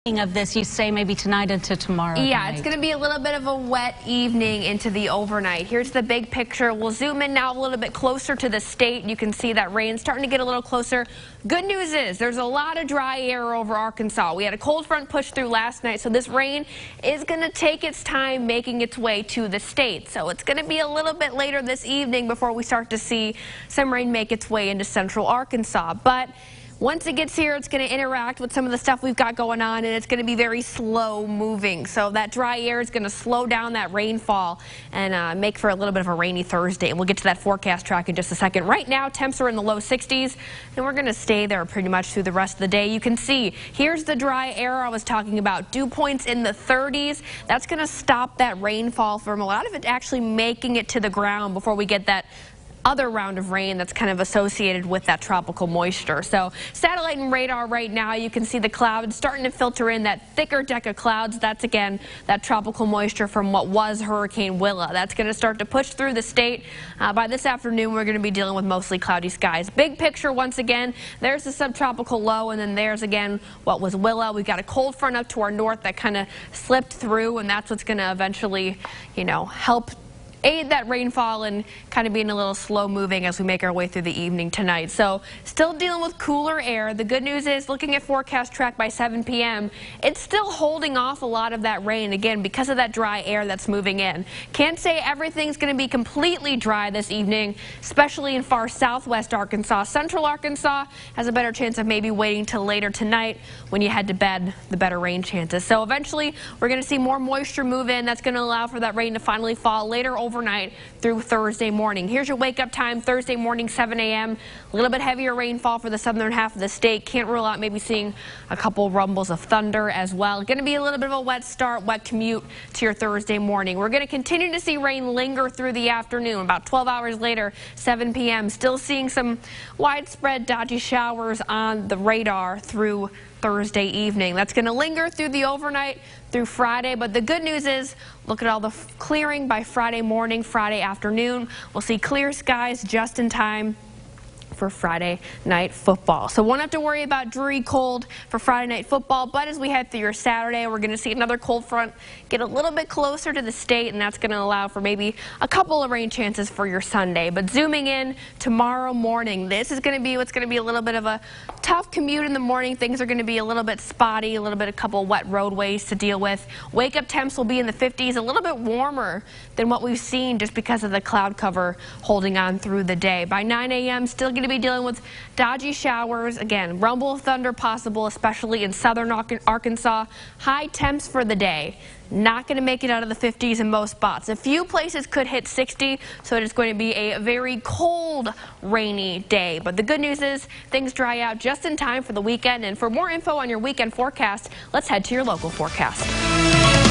Of this, you say maybe tonight into tomorrow. Yeah, it's going to be a little bit of a wet evening into the overnight. Here's the big picture. We'll zoom in now a little bit closer to the state. You can see that rain starting to get a little closer. Good news is there's a lot of dry air over Arkansas. We had a cold front push through last night, so this rain is going to take its time making its way to the state. So it's going to be a little bit later this evening before we start to see some rain make its way into central Arkansas. But once it gets here, it's going to interact with some of the stuff we've got going on, and it's going to be very slow moving. So that dry air is going to slow down that rainfall and make for a little bit of a rainy Thursday. And we'll get to that forecast track in just a second. Right now, temps are in the low 60s, and we're going to stay there pretty much through the rest of the day. You can see here's the dry air I was talking about. Dew points in the 30s. That's going to stop that rainfall from a lot of it actually making it to the ground before we get that other round of rain that's kind of associated with that tropical moisture. So satellite and radar right now, you can see the clouds starting to filter in, that thicker deck of clouds. That's again that tropical moisture from what was Hurricane Willa. That's going to start to push through the state. By this afternoon, we're going to be dealing with mostly cloudy skies. Big picture once again, there's the subtropical low, and then there's again what was Willa. We've got a cold front up to our north that kind of slipped through, and that's what's going to eventually, help aid that rainfall and kind of being a little slow moving as we make our way through the evening tonight. So still dealing with cooler air. The good news is, looking at forecast track by 7 p.m., it's still holding off a lot of that rain, again, because of that dry air that's moving in. Can't say everything's going to be completely dry this evening, especially in far southwest Arkansas. Central Arkansas has a better chance of maybe waiting till later tonight when you head to bed, the better rain chances. So eventually we're going to see more moisture move in. That's going to allow for that rain to finally fall later overnight through Thursday morning. Here's your wake up time Thursday morning, 7 a.m. A little bit heavier rainfall for the southern half of the state. Can't rule out maybe seeing a couple rumbles of thunder as well. Going to be a little bit of a wet start, wet commute to your Thursday morning. We're going to continue to see rain linger through the afternoon. About 12 hours later, 7 p.m. Still seeing some widespread dodgy showers on the radar through Thursday evening. That's going to linger through the overnight through Friday, but the good news is, look at all the clearing by Friday morning, Friday afternoon. We'll see clear skies just in time for Friday night football. So won't have to worry about dreary cold for Friday night football, but as we head through your Saturday, we're going to see another cold front get a little bit closer to the state, and that's going to allow for maybe a couple of rain chances for your Sunday. But zooming in tomorrow morning, this is going to be what's going to be a little bit of a tough commute in the morning. Things are going to be a little bit spotty, a little bit, a couple wet roadways to deal with. Wake up temps will be in the 50s, a little bit warmer than what we've seen just because of the cloud cover holding on through the day. By 9 a.m., still going to be dealing with dodgy showers. Again, rumble of thunder possible, especially in southern Arkansas. High temps for the day. Not going to make it out of the 50s in most spots. A few places could hit 60, so it is going to be a very cold, rainy day. But the good news is things dry out just in time for the weekend. And for more info on your weekend forecast, let's head to your local forecast.